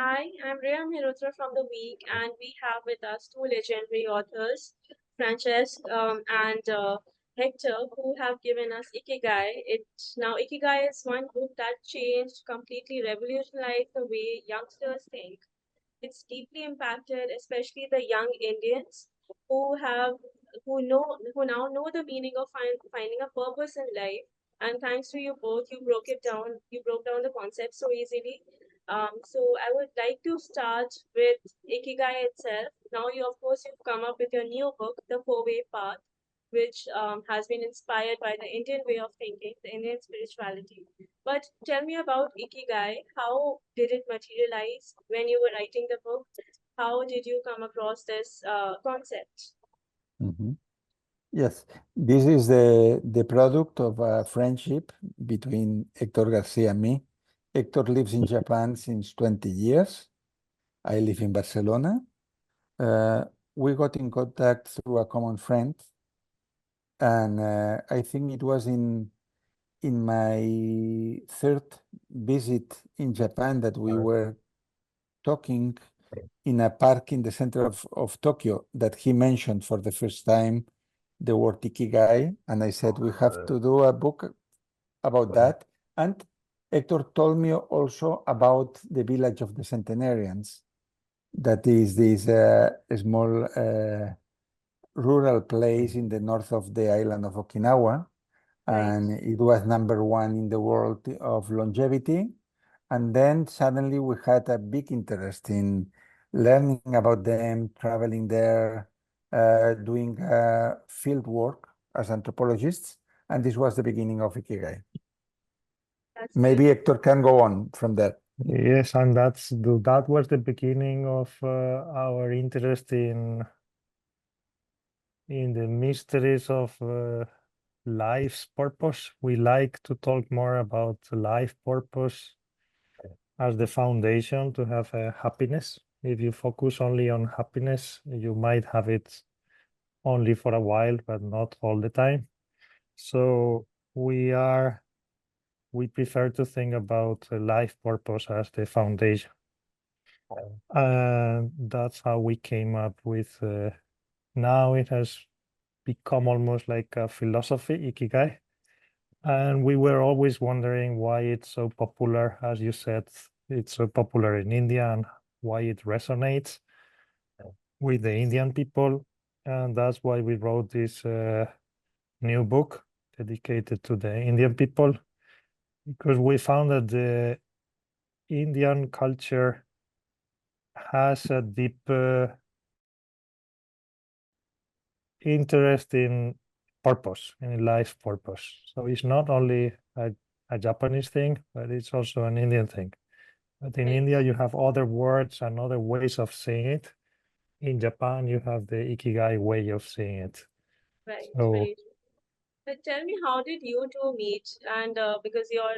Hi, I'm Rhea Mehrotra from The Week, and we have with us two legendary authors, Francesc and Hector, who have given us Ikigai. Ikigai is one book that changed, completely revolutionized the way youngsters think. It's deeply impacted, especially the young Indians who have who now know the meaning of finding a purpose in life. And thanks to you both, you broke down the concept so easily. So I would like to start with Ikigai itself. Now, of course, you've come up with your new book, The Four-Way Path, which has been inspired by the Indian way of thinking, the Indian spirituality. But tell me about Ikigai. How did it materialize when you were writing the book? How did you come across this concept? Mhm. Yes, this is the product of a friendship between Hector Garcia and me. Hector lives in Japan since 20 years. I live in Barcelona. We got in contact through a common friend, and I think it was in my third visit in Japan that we were talking in a park in the center of Tokyo that he mentioned for the first time the word Ikigai. And I said, we have to do a book about that. And Hector told me also about the village of the centenarians. That is this small rural place in the north of the island of Okinawa. And it was #1 in the world of longevity. And then suddenly we had a big interest in learning about them, traveling there, doing field work as anthropologists. And this was the beginning of Ikigai. Maybe Hector can go on from there. Yes, and that was the beginning of our interest in the mysteries of life's purpose. We like to talk more about life purpose as the foundation to have happiness. If you focus only on happiness, you might have it only for a while, but not all the time. So we prefer to think about life purpose as the foundation. And that's how we came up with, now it has become almost like a philosophy, Ikigai. And we were always wondering why it's so popular. As you said, it's so popular in India and why it resonates with the Indian people. And that's why we wrote this new book dedicated to the Indian people, because we found that the Indian culture has a deep interest in purpose, in life purpose. So it's not only a Japanese thing, but it's also an Indian thing. But in India, you have other words and other ways of saying it. In Japan, you have the Ikigai way of saying it. Right, So, very true. But tell me, how did you two meet? And because your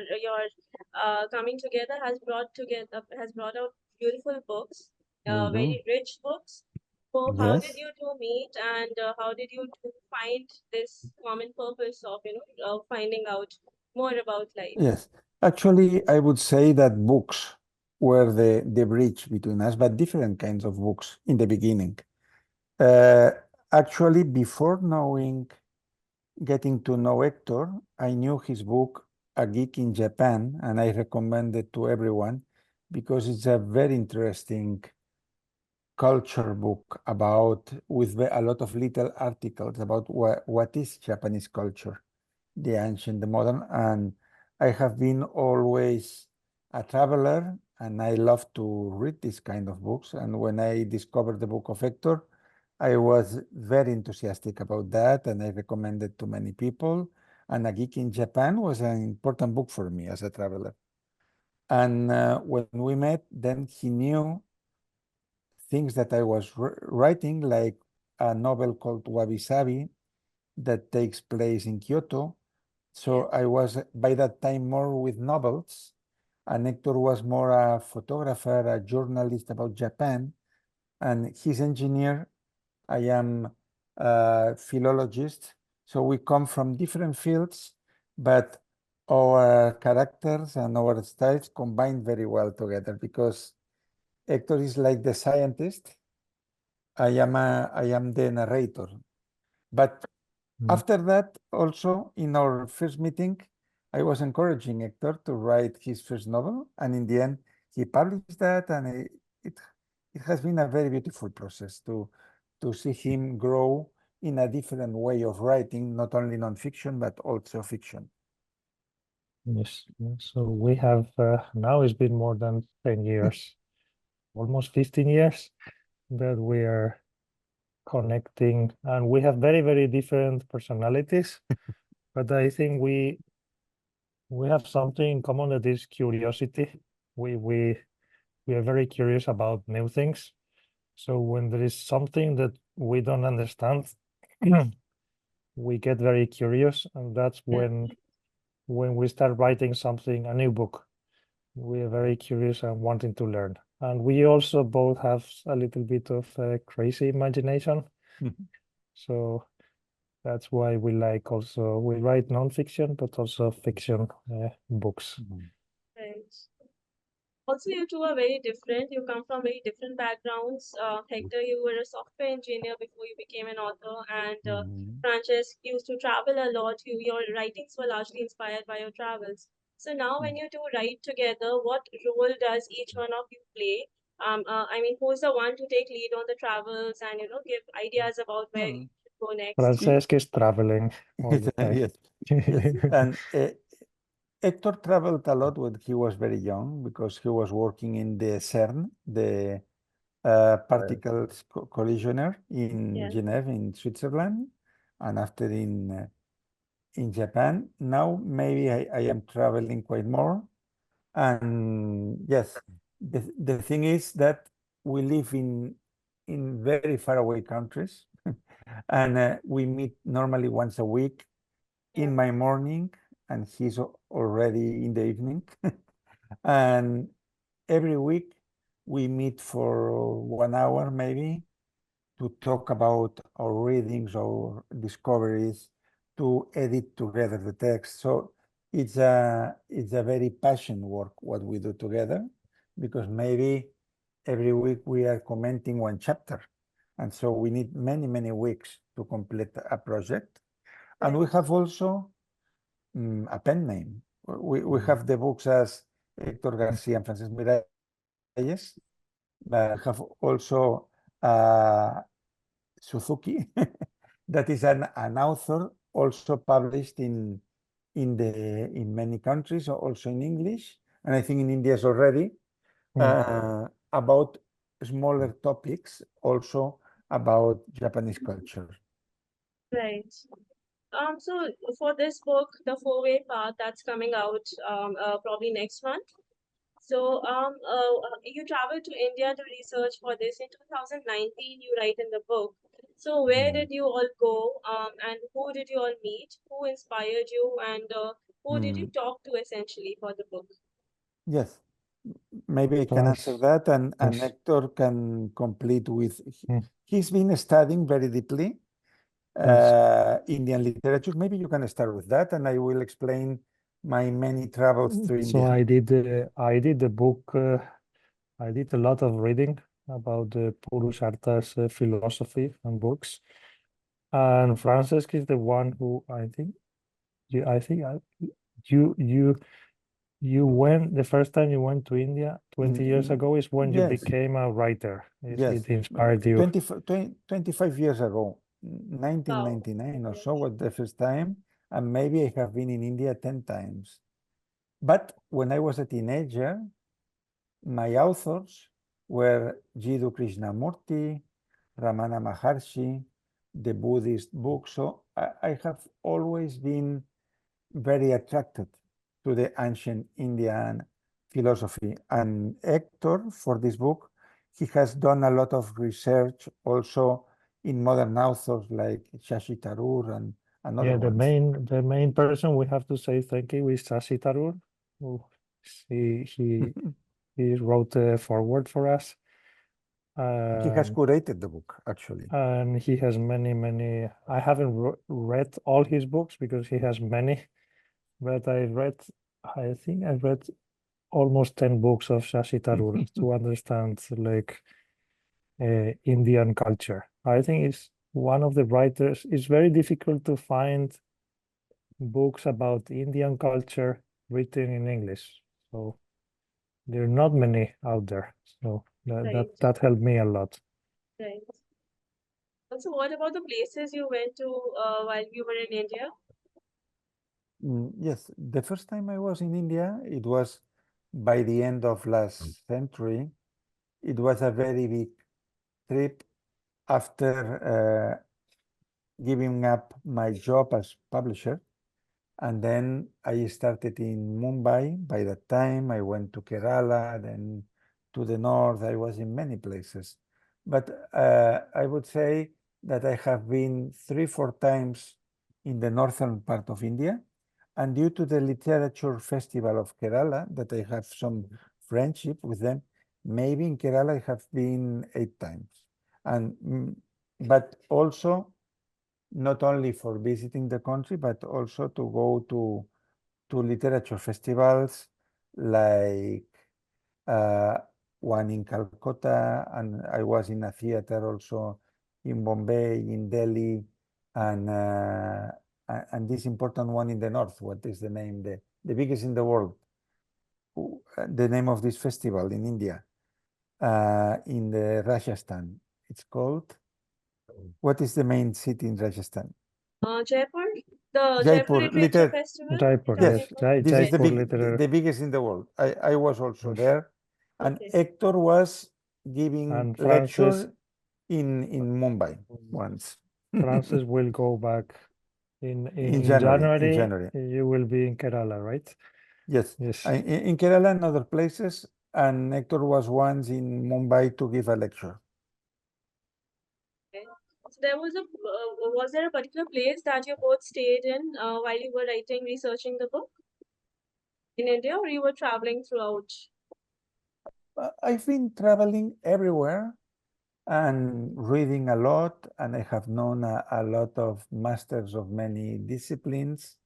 coming together has brought out beautiful books, very rich books. So how did Yes. you two meet, and how did you two find this common purpose of finding out more about life? Yes. Actually, I would say that books were the bridge between us, but different kinds of books in the beginning. Uh, Actually, before getting to know Hector, I knew his book, A Geek in Japan, and I recommend it to everyone because it's a very interesting culture book with a lot of little articles about what is Japanese culture, the ancient, the modern. And I have been always a traveler, and I love to read this kind of books. And when I discovered the book of Hector, I was very enthusiastic about that, and I recommended to many people. And A Geek in Japan was an important book for me as a traveler. And when we met, then he knew things that I was writing, like a novel called Wabi Sabi that takes place in Kyoto. So I was by that time more with novels, and Hector was more a photographer, a journalist about Japan, and he's engineer. I am a philologist. So we come from different fields, but our characters and our styles combine very well together because Hector is like the scientist. I am the narrator. But after that, also in our first meeting, I was encouraging Hector to write his first novel, and in the end, he published that, and it has been a very beautiful process to see him grow in a different way of writing, not only nonfiction but also fiction. Yes. So we have now it's been more than 10 years, almost 15 years that we are connecting, and we have very, very different personalities, but I think we have something in common, that is curiosity. We are very curious about new things. So when there is something that we don't understand, we get very curious, and that's Yeah. when we start writing something, a new book. We are very curious and wanting to learn. And we also both have a little bit of a crazy imagination. So that's why we like also, we write nonfiction, but also fiction books. Right. Also, you two are very different. You come from very different backgrounds. Hector, you were a software engineer before you became an author, and Francesc used to travel a lot. Your writings were largely inspired by your travels. So now, when you two write together, what role does each one of you play? I mean, who's the one to take lead on the travels and give ideas about where you should go next? Francesc is traveling all the time. Yes, yes. And Hector traveled a lot when he was very young because he was working in the CERN, the particles collisioner in Yeah, Geneva, in Switzerland, and after in Japan. Now maybe I am traveling quite more. And yes, the thing is that we live in very far away countries, and we meet normally once a week in my morning, and he's already in the evening. And every week we meet for 1 hour maybe to talk about our readings or discoveries, to edit together the text. So it's a very passion work what we do together, because maybe every week we are commenting one chapter, and so we need many weeks to complete a project. And we have also a pen name. We have the books as Hector Garcia and Francesc Miralles, but have also Suzuki, that is an author also published in many countries, also in English, and I think in India is already about smaller topics, also about Japanese culture. right. So for this book, The Four-Way Path, that's coming out probably next month. So you traveled to India to research for this. In 2019, you write in the book. So where did you all go, and who did you all meet? Who inspired you, and who did you talk to essentially for the book? Yes, maybe I can answer that, and Hector can complete with. He's been studying very deeply Indian literature. Maybe you can start with that, and I will explain my many travels through So India. I did the book. I did a lot of reading about the Purusharthas philosophy and books. And Francesc is the one who you went the first time you went to India 20 years ago is when you Yes, became a writer. yes, It inspired you. 25 years ago, Wow. 1999 or so was the first time, and maybe I have been in India 10 times. But when I was a teenager, my authors were Jiddu Krishnamurti, Ramana Maharshi, the Buddhist books. So I have always been very attracted to the ancient Indian philosophy. And Hector, for this book, he has done a lot of research also in modern authors like Shashi Tharoor and Yeah, other ones. the main person we have to say thank you is Shashi Tharoor, who he wrote a foreword for us. He has curated the book, actually. And he has many. I haven't read all his books because he has many, but I think I read almost 10 books of Shashi Tharoor to understand like Indian culture. I think it's one of the writers. It's very difficult to find books about Indian culture written in English. So there are not many out there. So Right, that helped me a lot. right. Also, what about the places you went to while you were in India? Yes, the first time I was in India, it was by the end of last century. It was a very big trip after giving up my job as publisher. And then I started in Mumbai. By that time, I went to Kerala, then to the north. I was in many places. But I would say that I have been 3, 4 times in the northern part of India. And due to the literature festival of Kerala, that I have some friendship with them, maybe in Kerala I have been 8 times. And but also not only for visiting the country, but also to go to literature festivals like uh, one in Calcutta, and I was in a theater also in Bombay, in Delhi, and this important one in the north. What is the name? The biggest in the world. The name of this festival in India, in the Rajasthan. It's called. What is the main city in Rajasthan? Jaipur, the Jaipur Jaipur. Literature Festival you're Jaipur, talking yes, Yes, about? this is Okay, Jaipur literary. the biggest in the world. I was also Yes. there, and okay, Hector was giving And lecture in Mumbai once Francis will go back in in January. In January. January, You will be in Kerala, right? yes, Yes. in Kerala and other places, and Hector was once in Mumbai to give a lecture. okay. So there was there a particular place that you both stayed in while you were writing, researching the book in India, or you were traveling throughout? I've been traveling everywhere and reading a lot, and I have known a lot of masters of many disciplines.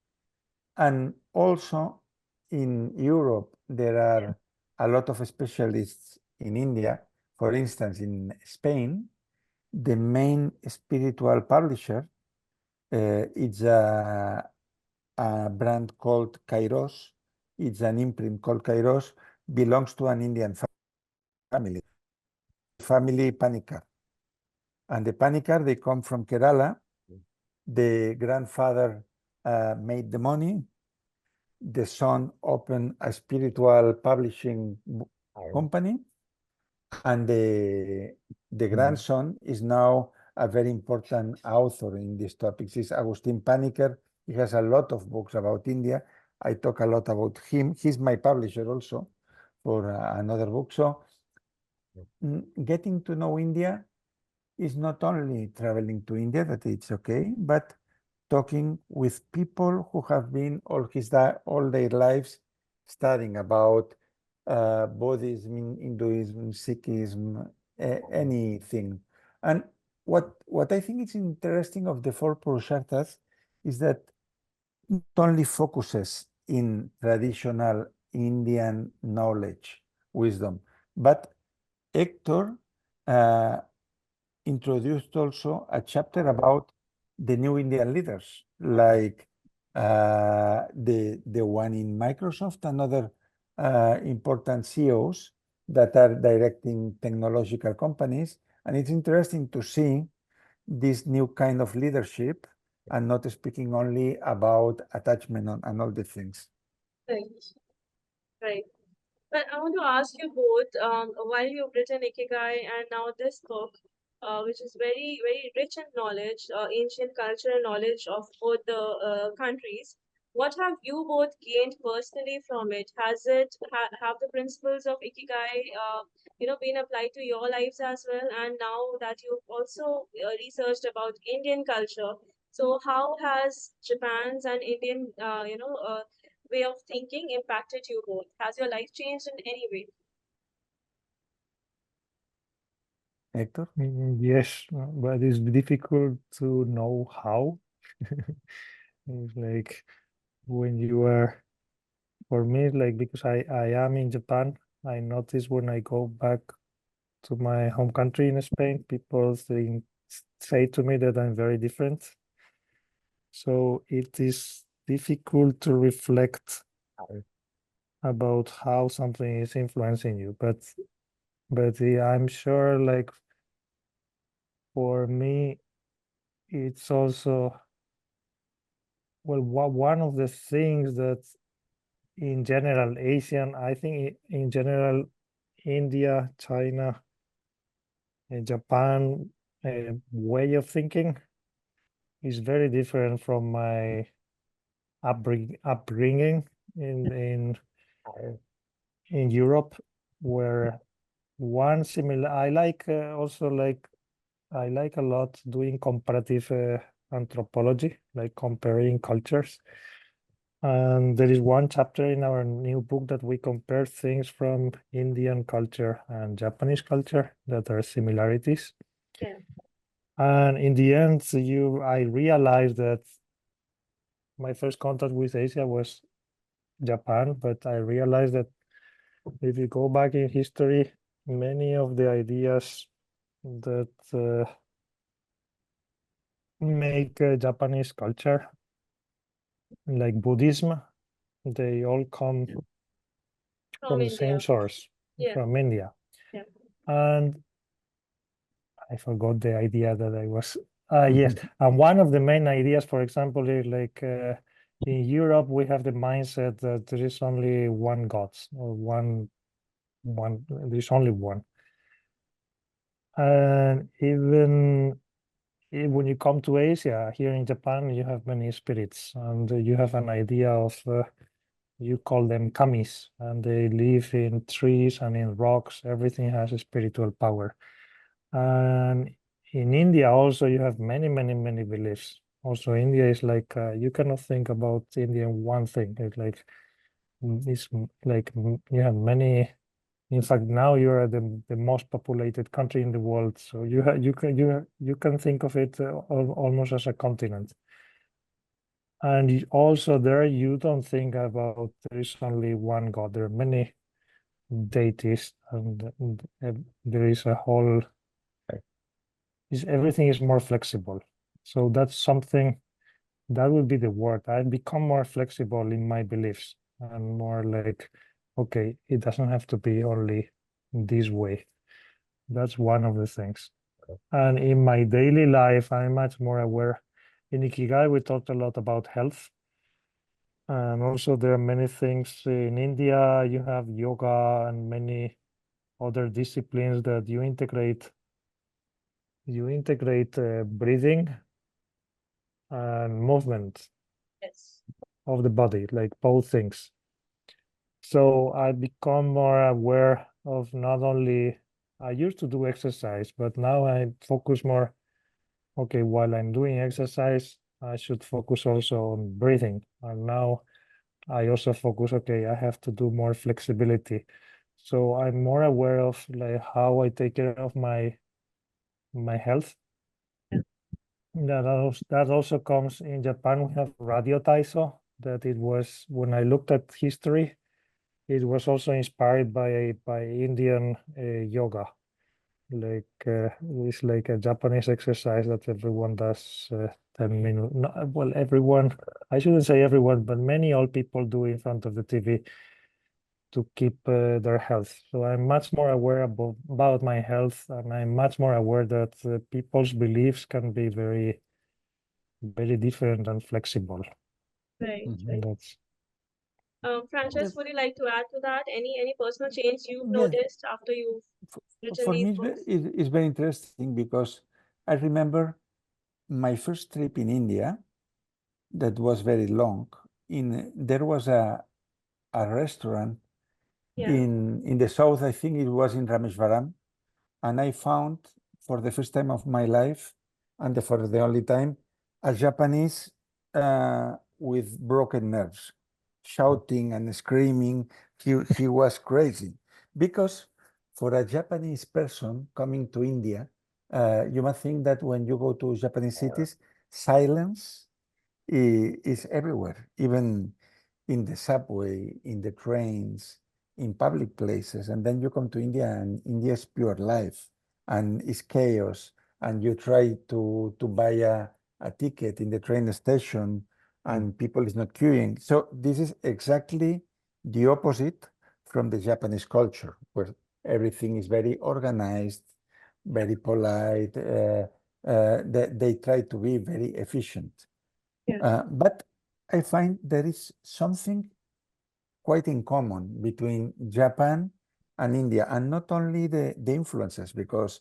And also in Europe, there are a lot of specialists in India. For instance, in Spain, the main spiritual publisher is a brand called Kairos. It's an imprint called Kairos, belongs to an Indian family Panikkar. And the Panikkar, they come from Kerala. The grandfather made the money. The son opened a spiritual publishing company, and the grandson is now a very important author in these topics. Is Agustin Paniker. He has a lot of books about India. I talk a lot about him. He's my publisher also for another book. So getting to know India is not only traveling to India, that it's okay, but talking with people who have been all their lives studying about Buddhism, Hinduism, Sikhism, anything. And what I think is interesting of the Four Purusharthas is that not only focuses in traditional Indian knowledge, wisdom, but Hector uh, introduced also a chapter about the new Indian leaders, like the one in Microsoft and other important CEOs that are directing technological companies. And it's interesting to see this new kind of leadership and not speaking only about attachment and all the things. Right, right. But I want to ask you both, while you've written Ikigai and now this book, which is very, very rich in knowledge, ancient culture and knowledge of both the countries, what have you both gained personally from it? Has have the principles of Ikigai, been applied to your lives as well? And now that you've also researched about Indian culture, so how has Japan's and Indian, way of thinking impacted you both? Has your life changed in any way? Hector? Yes, but it's difficult to know how. It's like when you are for me, like, because I am in Japan, I notice when I go back to my home country in Spain, people say to me that I'm very different. So it is difficult to reflect about how something is influencing you. But yeah, I'm sure, like, for me, it's also, well, one of the things that in general, Asian, I think in general, India, China, Japan way of thinking is very different from my upbringing in Europe, where one similar I like also like I like a lot doing comparative anthropology, like comparing cultures. And there is one chapter in our new book that we compare things from Indian culture and Japanese culture that are similarities. Yeah. And in the end, I realized that my first contact with Asia was Japan, but I realized that if you go back in history, many of the ideas that make Japanese culture, like Buddhism, they all come From from the same India. source, Yeah. from India. Yeah. And I forgot the idea that I was. Yes, and one of the main ideas, for example, is like in Europe we have the mindset that there is only one God, or one. There's only one, and even when you come to Asia, here in Japan, you have many spirits, and you have an idea of. You call them kamis, and they live in trees and in rocks. Everything has a spiritual power. And in India also you have many, many, many beliefs. Also, India is like you cannot think about India in one thing. It's like you have many. In fact, now you are the most populated country in the world, so you can think of it almost as a continent. And also there you don't think about there is only one God. There are many deities, and there is a whole everything is more flexible. So that's something that would be the word. I've become more flexible in my beliefs and more like, okay, it doesn't have to be only this way. That's one of the things. And in my daily life, I'm much more aware. In Ikigai, we talked a lot about health. And also there are many things in India, you have yoga and many other disciplines that you integrate breathing and movement Yes. of the body, like both things. So I become more aware of not only I used to do exercise, but now I focus more, okay, while I'm doing exercise, I should focus also on breathing. And now I also focus, okay, I have to do more flexibility. So I'm more aware of like how I take care of my health. That also comes in Japan. We have Radio Taiso, that it was when I looked at history, it was also inspired by Indian yoga. Like it's like a Japanese exercise that everyone does 10 minutes. No, well, everyone, I shouldn't say everyone, but many old people do in front of the TV to keep their health. So I'm much more aware about my health, and I'm much more aware that people's beliefs can be very, very different and flexible. Right. Mhm. Right. And that's Frances, would you like to add to that? Any personal change you've Yeah, noticed after you've written for these me, books? it's very interesting because I remember my first trip in India that was very long. There was a restaurant Yeah. in the south. I think it was in Rameshwaram, and I found for the first time of my life, and for the only time, a Japanese with broken nerves, shouting and screaming. He was crazy because for a Japanese person coming to India, you must think that when you go to Japanese cities, silence is everywhere. in the subway, in the trains, in public places. And then you come to India, and India is pure life and it's chaos. And you try to buy a ticket in the train station and people is not queuing. So this is exactly the opposite from the Japanese culture, where everything is very organized, very polite. They try to be very efficient. Yes. But I find there is something quite in common between Japan and India, and not only the influences, because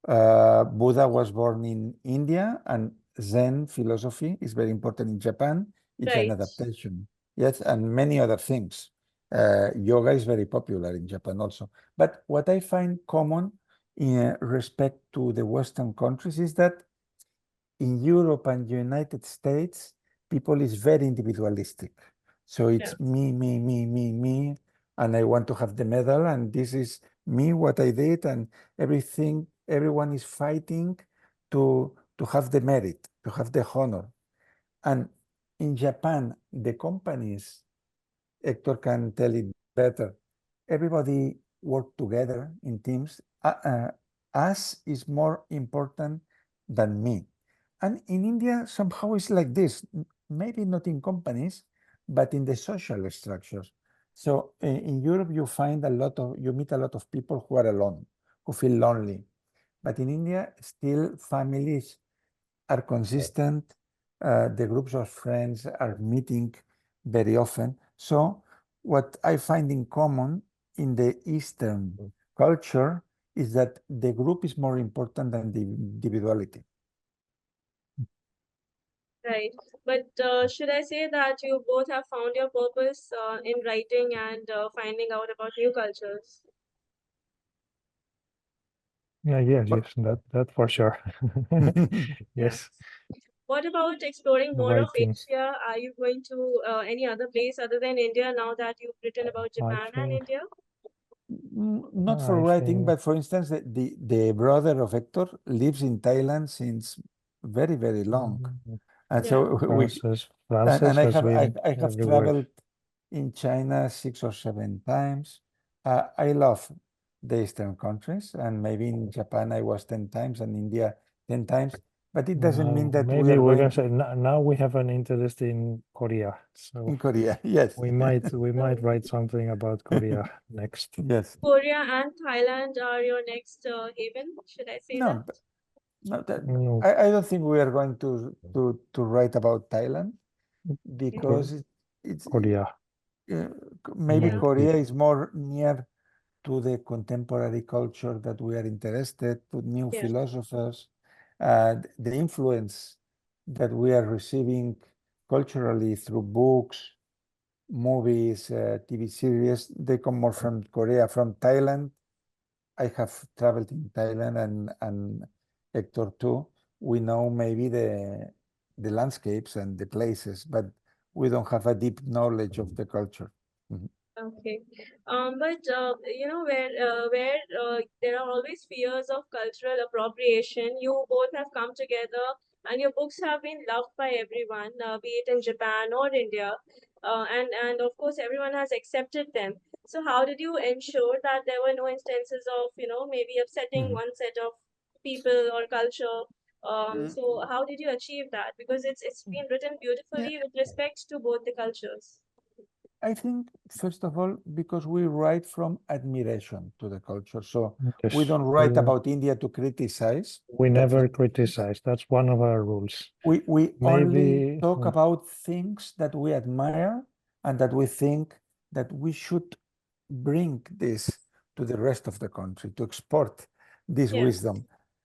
Buddha was born in India, and Zen philosophy is very important in Japan. It's an Right. adaptation, yes, and many other things. Yoga is very popular in Japan also. But what I find common in respect to the Western countries is that in Europe and United States, people is very individualistic. So it's Yeah. me, and I want to have the medal, and this is me, what I did, and everything, everyone is fighting to have the merit, to have the honor. And in Japan, the companies, Hector can tell it better, everybody work together in teams. Us is more important than me. And in India, somehow it's like this, maybe not in companies, but in the social structures. So in Europe, you meet a lot of people who are alone, who feel lonely. But in India, still families are consistent. The groups of friends are meeting very often. So what I find in common in the Eastern culture is that the group is more important than the individuality. Right. But should I say that you both have found your purpose in writing and finding out about new cultures? Yeah, yes, But that for sure. Yeah. Yes, What about exploring more of writing. Asia? Are you going to any other place other than India now that you've written about I Japan and think, India? not for I writing, think, but for instance, the brother of Hector lives in Thailand since very, very long. And Yeah. so Francis and has been I have everywhere. traveled in China 6 or 7 times. I love the Eastern countries, and maybe in Japan I was 10 times and India 10 times, but it doesn't mean that we Maybe are we going can say now we have an interest in Korea, so in Korea. Yes. we might write something about Korea next. Yes. Korea and Thailand are your next haven, should I say that? No, no, Mm, I don't think we are going to write about Thailand Yeah. because it's Korea uh, maybe Yeah. might be. Korea is more near to the contemporary culture that we are interested, to new Yeah. philosophers, the influence that we are receiving culturally through books, movies, TV series, they come more from Korea. From Thailand, I have traveled in Thailand, and Hector too. We know maybe the landscapes and the places, but we don't have a deep knowledge of the culture. Mhm. Okay. But where there are always fears of cultural appropriation, you both have come together, and your books have been loved by everyone, be it in Japan or India, and of course everyone has accepted them. So how did you ensure that there were no instances of maybe upsetting Mhm. one set of people or culture? Mm, So how did you achieve that? Because it's been written Yeah, beautifully with respect to both the cultures. I think, first of all, because we write from admiration to the culture. So we Yes, don't write about India to criticize. we That's never not. criticize. That's one of our rules. We only Maybe talk about things that we admire and that we think that we should bring this to the rest of the country to export this Yeah. wisdom.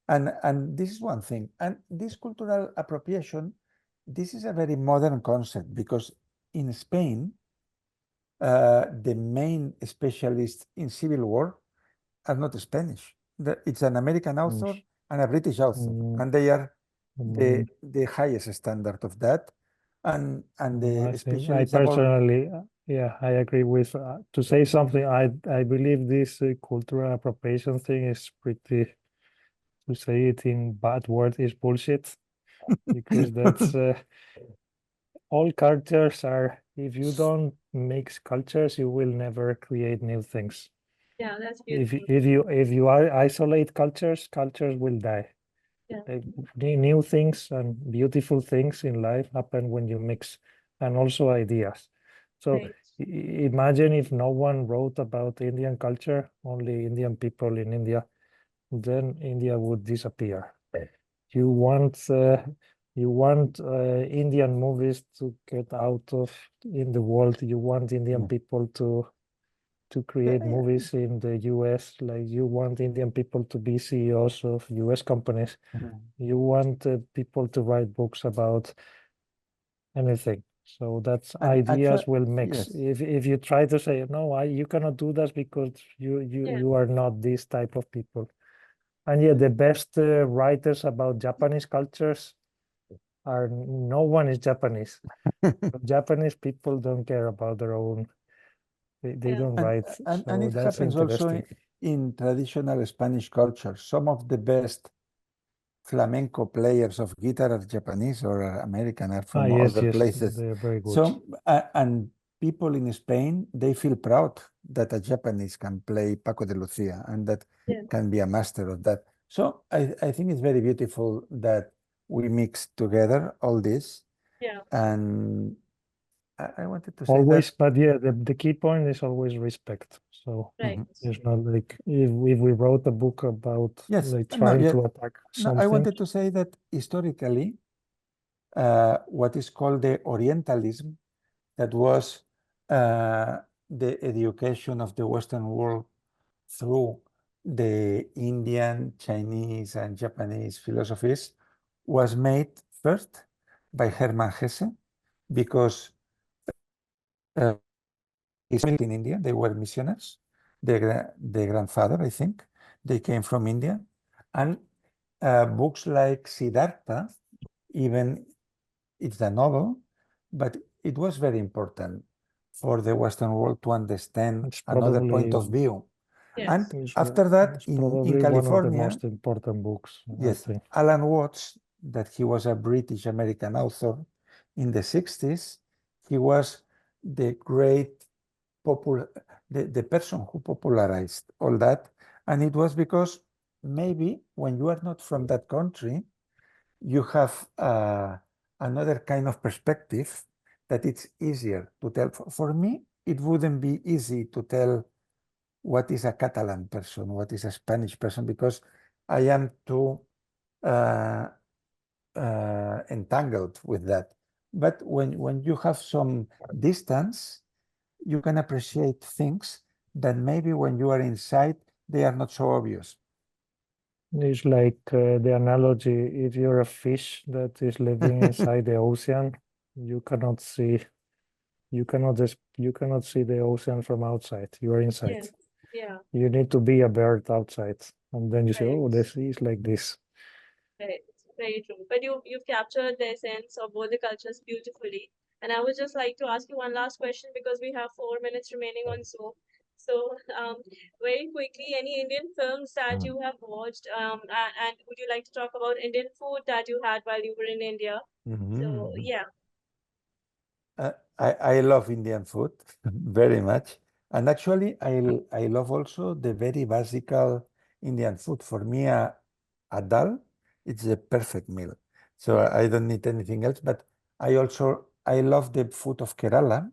And this is one thing. And this cultural appropriation, this is a very modern concept because in Spain, the main specialists in civil war are not Spanish. It's an American author and a British author, mm, and they are mm, the highest standard of that. And the I think I specialists about personally, yeah, I agree with to say something. I believe this cultural appropriation thing is pretty, to say it in bad word, is bullshit because that's all cultures are if you don't mix cultures, you will never create new things. Yeah, that's If beautiful. if you isolate cultures, cultures will die. Yeah. Like, new things and beautiful things in life happen when you mix, and also ideas. So Right. imagine if no one wrote about Indian culture, only Indian people in India, then India would disappear. You want Indian movies to get out of in the world. You want Indian Yeah. people to create movies in the US, like you want Indian people to be CEOs of US companies. You want people to write books about anything. So that's And actually, ideas will mix. yes. If you try to say no, you cannot do that because Yeah. you are not this type of people. And yeah, the best writers about Japanese cultures are no one is Japanese. Japanese people don't care about their own. They Yeah. don't And, write. and So it that's happens also interesting. in traditional Spanish culture. Some of the best flamenco players of guitar are Japanese or are American, are from Yes, other yes, places. they're very good. So, and people in Spain, they feel proud that a Japanese can play Paco de Lucia and that Yeah. can be a master of that. So I think it's very beautiful that we mix together all this. Yeah. And I wanted to say Always, that. but yeah, the key point is always respect. So Right. it's not like if we wrote a book about Yes, like no, trying yeah, to attack no, I something, wanted to say that historically, what is called the Orientalism, that was the education of the Western world through the Indian, Chinese, and Japanese philosophies, was made first by Hermann Hesse, because his family in India, they were missionaries. The grandfather, I think, they came from India. And books like Siddhartha, even it's a novel, but it was very important for the Western world to understand it's another point probably of view. And Yes. after that, it's in probably one of the California, most important books, I yes, think. Alan Watts, that he was a British American author in the 60s, he was the great the person who popularized all that. And it was because maybe when you are not from that country, you have another kind of perspective that it's easier to tell. For me, it wouldn't be easy to tell what is a Catalan person, what is a Spanish person, because I am too uh, entangled with that. But when you have some distance, you can appreciate things that maybe when you are inside, they are not so obvious. It's like the analogy, if you're a fish that is living inside the ocean, you cannot see you cannot see the ocean from outside. You are inside. Yes. Yeah. You need to be a bird outside. And then you say, Right. oh, the sea is like this. Right. Very true. But you've captured the essence of both the cultures beautifully. And I would just like to ask you one last question because we have 4 minutes remaining on Zoom. So, very quickly, any Indian films that you have watched, and would you like to talk about Indian food that you had while you were in India? So, Mhm. yeah. I love Indian food very much. And actually, I love also the very basical Indian food. For me, a dal, it's a perfect meal. So Yeah. I don't need anything else. But I love the food of Kerala,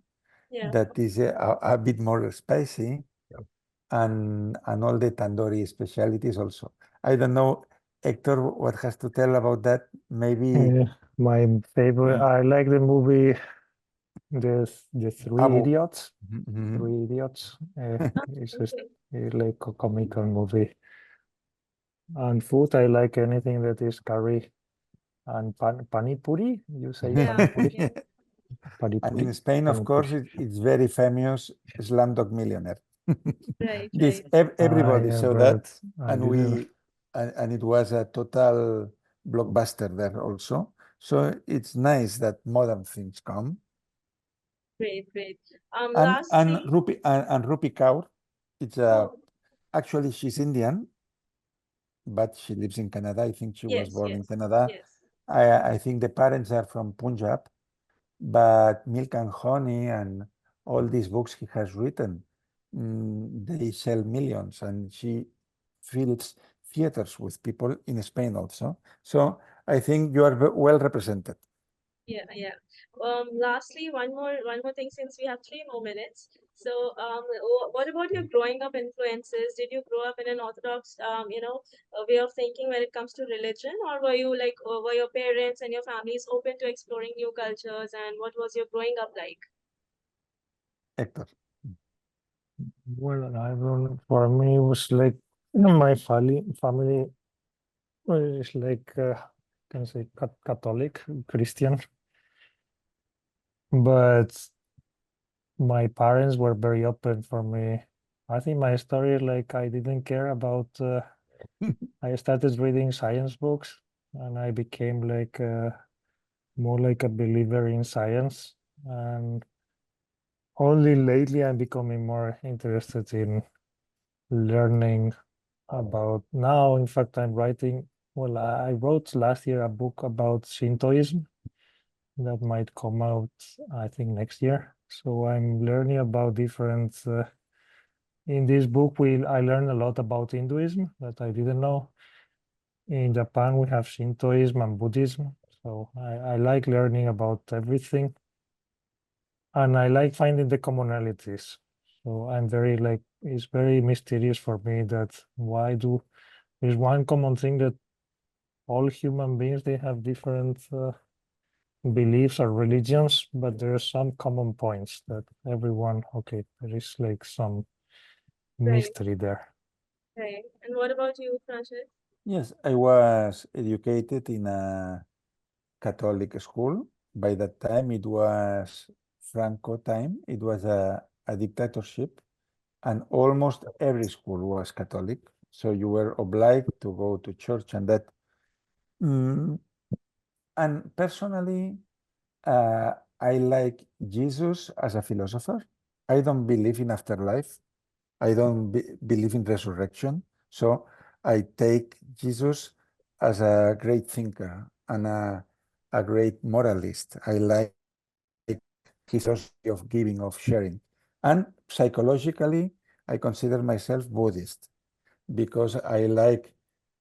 Yeah. that is a bit more spicy, and all the tandoori specialities also. I don't know, Hector, what has to tell about that? Maybe My favorite, I like the movie, the Three Abu. Idiots. Mhm. Three Idiots. Ah, It's just okay. it's like a comical movie. And food, I like anything that is curry and pani puri. You say Yeah. pani puri? Yeah. Pani And puri? in Spain, of Pani course, puri. it's very famous Slumdog Millionaire. Right. This Right. everybody Yeah, saw that, but I and didn't. and it was a total blockbuster there also. So it's nice that modern things come. Great. Great. And Lastly, Rupi Kaur, it's oh, actually she's Indian, but she lives in Canada. I think she was yes. born in Yes. Canada. Yes. I think the parents are from Punjab, But Milk and Honey and all these books he has written, they sell millions, and she fills theaters with people in Spain also. So I think you are well represented. Yeah, yeah. Lastly, one more thing, since we have 3 more minutes. So, what about your growing up influences? Did you grow up in an orthodox, way of thinking when it comes to religion, or were you like, were your parents and your families open to exploring new cultures? And what was your growing up like? Hector. Well, I don't, for me, it was like my family is like, can say Catholic, Christian, but my parents were very open for me. I think my story, like, I didn't care about, I started reading science books and I became like more like a believer in science. And only lately I'm becoming more interested in learning about now. In fact, I'm writing, well, I wrote last year a book about Shintoism that might come out, I think, next year. So I'm learning about different, in this book, I learned a lot about Hinduism that I didn't know. In Japan, we have Shintoism and Buddhism. So I like learning about everything. And I like finding the commonalities. So I'm very like, it's very mysterious for me that there's one common thing that all human beings, they have different beliefs or religions, but there are some common points that everyone, okay, there is like some Right, mystery there. right. And what about you, Francis? Yes, I was educated in a Catholic school. By that time, it was Franco time. It was a dictatorship, and almost every school was Catholic. So you were obliged to go to church and that. Mm, and personally, I like Jesus as a philosopher. I don't believe in afterlife. I don't believe in resurrection. So I take Jesus as a great thinker and a great moralist. I like his philosophy of giving, of sharing. And psychologically, I consider myself Buddhist because I like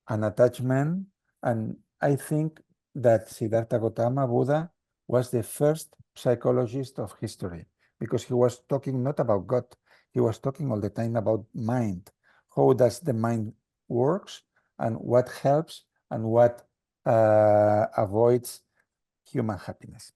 an attachment. And I think that Siddhartha Gautama, Buddha, was the first psychologist of history because he was talking not about God, he was talking all the time about mind. How does the mind works and what helps and what avoids human happiness.